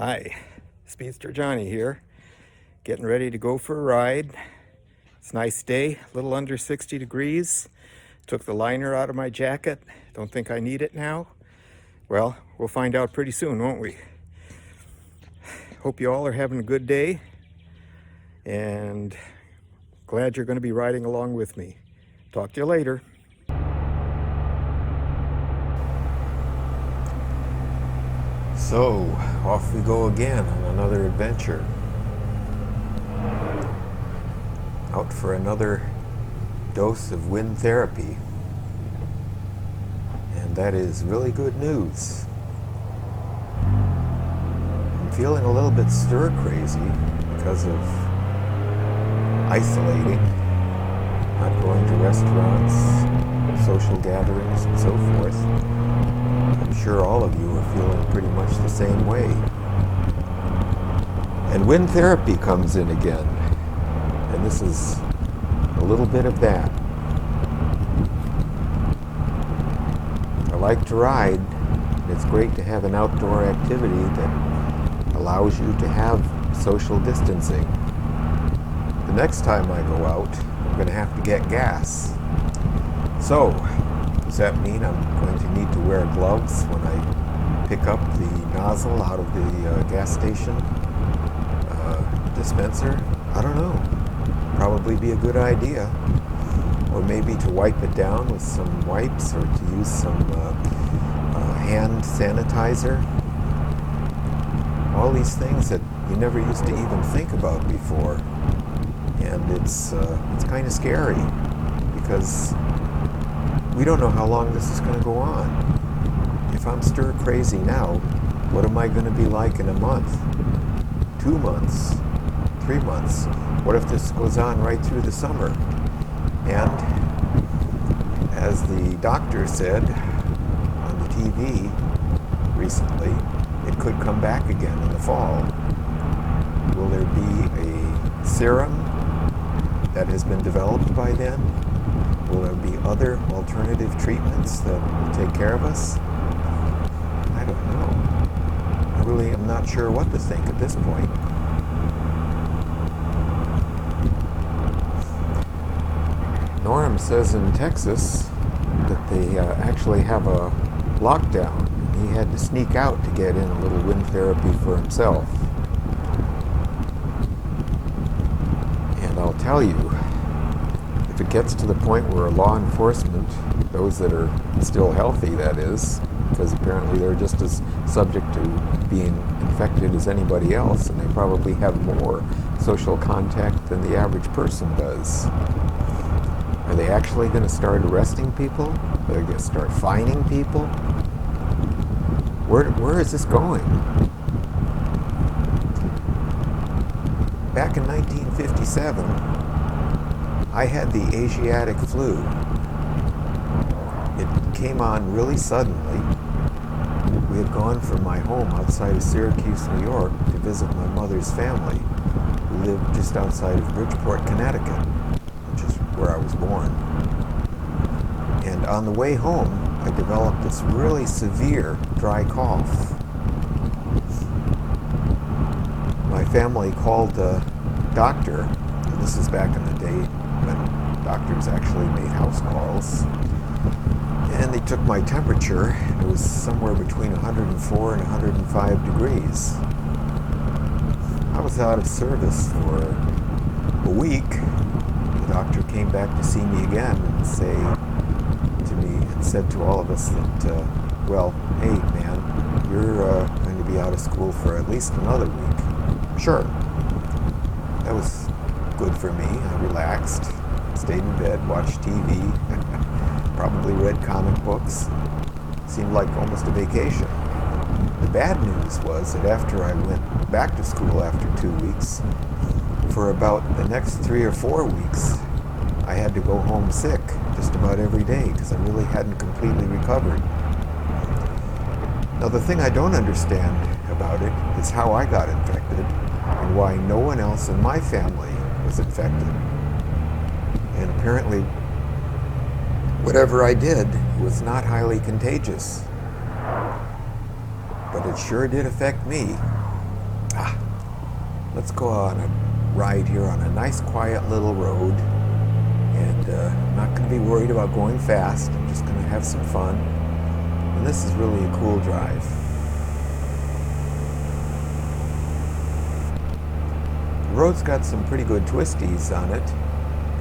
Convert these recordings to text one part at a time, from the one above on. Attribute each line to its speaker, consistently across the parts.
Speaker 1: Hi, Speedster Johnny here, getting ready to go for a ride. It's a nice day, a little under 60 degrees. Took the liner out of my jacket. Don't think I need it now. Well, we'll find out pretty soon, won't we? Hope you all are having a good day, and glad you're going to be riding along with me. Talk to you later. So, off we go again on another adventure. Out for another dose of wind therapy. And that is really good news. I'm feeling a little bit stir crazy because of isolating, not going to restaurants, social gatherings, and so forth. I'm sure all of you are feeling pretty much the same way. And wind therapy comes in again. And this is a little bit of that. I like to ride. It's great to have an outdoor activity that allows you to have social distancing. The next time I go out, I'm going to have to get gas. So, does that mean I'm going to need to wear gloves when I pick up the nozzle out of the gas station dispenser? I don't know. Probably be a good idea. Or maybe to wipe it down with some wipes, or to use some hand sanitizer. All these things that you never used to even think about before. And it's kind of scary, because we don't know how long this is going to go on. If I'm stir crazy now, what am I going to be like in a month? 2 months? 3 months? What if this goes on right through the summer? And as the doctor said on the TV recently, it could come back again in the fall. Will there be a serum that has been developed by then? Will there be other alternative treatments that will take care of us? I don't know. I really am not sure what to think at this point. Norm says in Texas that they actually have a lockdown. He had to sneak out to get in a little wind therapy for himself. And I'll tell you, if it gets to the point where law enforcement, those that are still healthy, that is, because apparently they're just as subject to being infected as anybody else, and they probably have more social contact than the average person does. Are they actually going to start arresting people? Are they going to start fining people? Where is this going? Back in 1957, I had the Asiatic flu. It came on really suddenly. We had gone from my home outside of Syracuse, New York, to visit my mother's family, who lived just outside of Bridgeport, Connecticut, which is where I was born. And on the way home, I developed this really severe dry cough. My family called the doctor. This is back in the day when doctors actually made house calls. And they took my temperature. It was somewhere between 104 and 105 degrees. I was out of service for a week. The doctor came back to see me again and said to all of us that, well, hey man, you're going to be out of school for at least another week. Sure. That was good for me. I relaxed, stayed in bed, watched TV, probably read comic books. Seemed like almost a vacation. The bad news was that after I went back to school after 2 weeks, for about the next 3 or 4 weeks, I had to go home sick just about every day because I really hadn't completely recovered. Now, the thing I don't understand about it is how I got infected and why no one else in my family was infected. And apparently, whatever I did was not highly contagious. But it sure did affect me. Let's go on a ride here on a nice quiet little road, and I'm not going to be worried about going fast. I'm just going to have some fun, and this is really a cool drive. The road's got some pretty good twisties on it,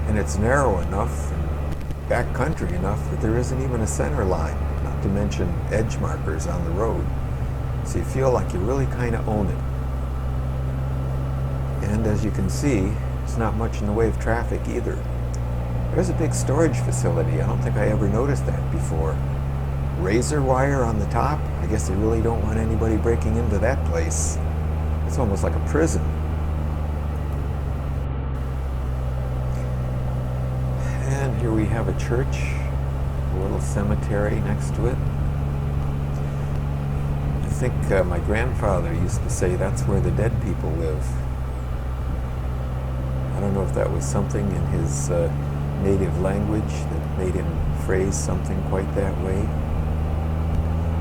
Speaker 1: and it's narrow enough and backcountry enough that there isn't even a center line, not to mention edge markers on the road, so you feel like you really kind of own it. And as you can see, there's not much in the way of traffic either. There's a big storage facility. I don't think I ever noticed that before. Razor wire on the top. I guess they really don't want anybody breaking into that place. It's almost like a prison. And here we have a church, a little cemetery next to it. I think my grandfather used to say that's where the dead people live. I don't know if that was something in his native language that made him phrase something quite that way.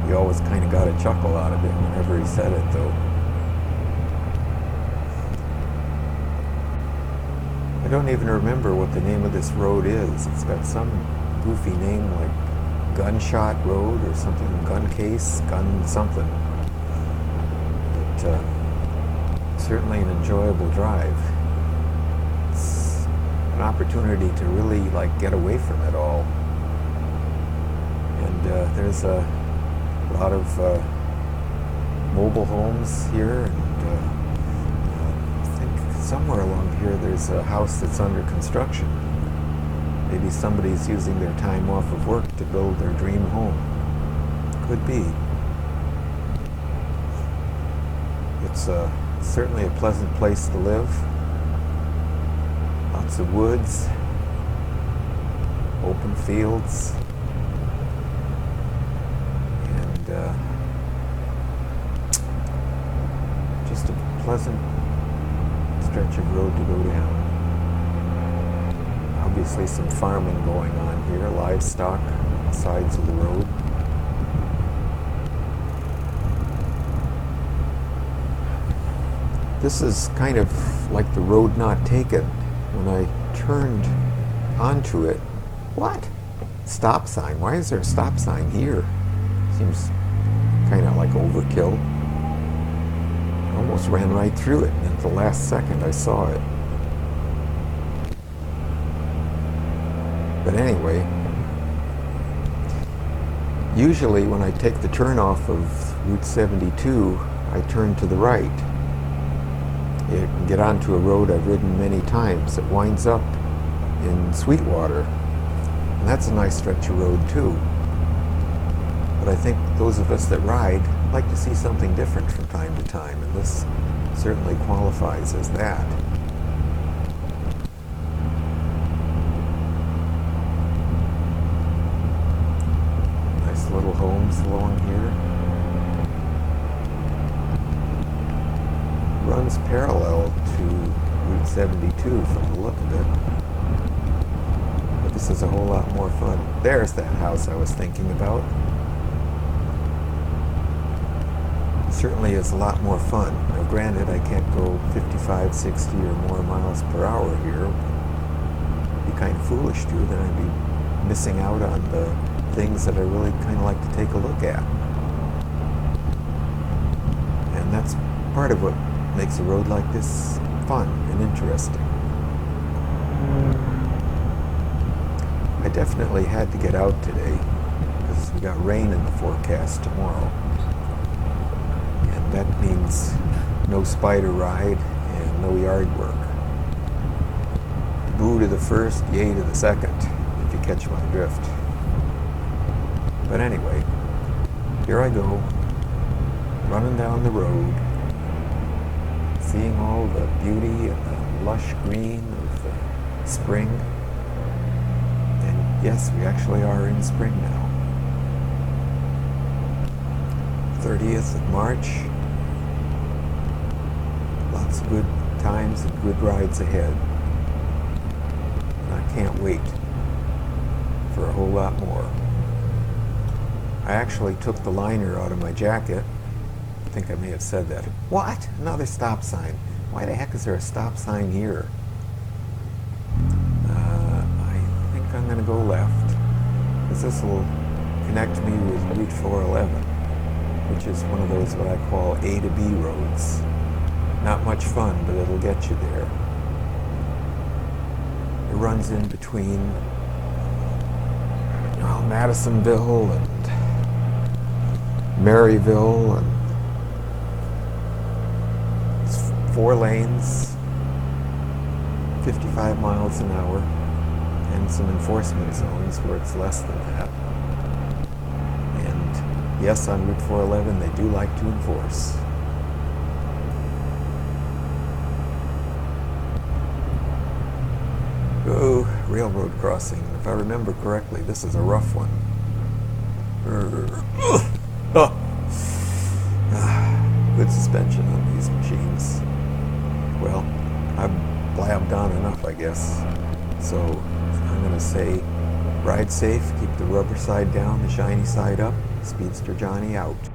Speaker 1: We always kind of got a chuckle out of it whenever he said it, though. I don't even remember what the name of this road is. It's got some goofy name like Gunshot Road or something, gun case, gun something. But certainly an enjoyable drive. An opportunity to really get away from it all. And there's a lot of mobile homes here, and I think somewhere along here there's a house that's under construction. Maybe somebody's using their time off of work to build their dream home. Could be. It's certainly a pleasant place to live. Lots of woods, open fields, and just a pleasant stretch of road to go down. Obviously some farming going on here, livestock on the sides of the road. This is kind of like the road not taken. When I turned onto it, what? Stop sign. Why is there a stop sign here? Seems kind of like overkill. I almost ran right through it, and at the last second I saw it. But anyway, usually when I take the turn off of Route 72, I turn to the right. You can get onto a road I've ridden many times. It winds up in Sweetwater, and that's a nice stretch of road too. But I think those of us that ride like to see something different from time to time, and this certainly qualifies as that. Nice little homes along here. Runs parallel to Route 72 from the look of it. But this is a whole lot more fun. There's that house I was thinking about. It certainly is a lot more fun. Now granted, I can't go 55, 60 or more miles per hour here. It'd be kind of foolish to, then I'd be missing out on the things that I really kind of like to take a look at. And that's part of what makes a road like this fun and interesting. I definitely had to get out today because we got rain in the forecast tomorrow, and that means no spider ride and no yard work. Boo to the first, yay to the second, if you catch my drift. But anyway, here I go, running down the road, seeing all the beauty and the lush green of the spring. And yes, we actually are in spring now. 30th of March. Lots of good times and good rides ahead. And I can't wait for a whole lot more. I actually took the liner out of my jacket. I think I may have said that. What? Another stop sign. Why the heck is there a stop sign here? I think I'm going to go left, because this will connect me with Route 411, which is one of those what I call A to B roads. Not much fun, but it'll get you there. It runs in between Madisonville and Maryville, and it's 4 lanes, 55 miles an hour, and some enforcement zones where it's less than that. And yes, on Route 411 they do like to enforce. Oh, railroad crossing. If I remember correctly, this is a rough one. Good suspension on these machines. Well, I've blabbed on enough, I guess. So I'm going to say, ride safe, keep the rubber side down, the shiny side up. Speedster Johnny out.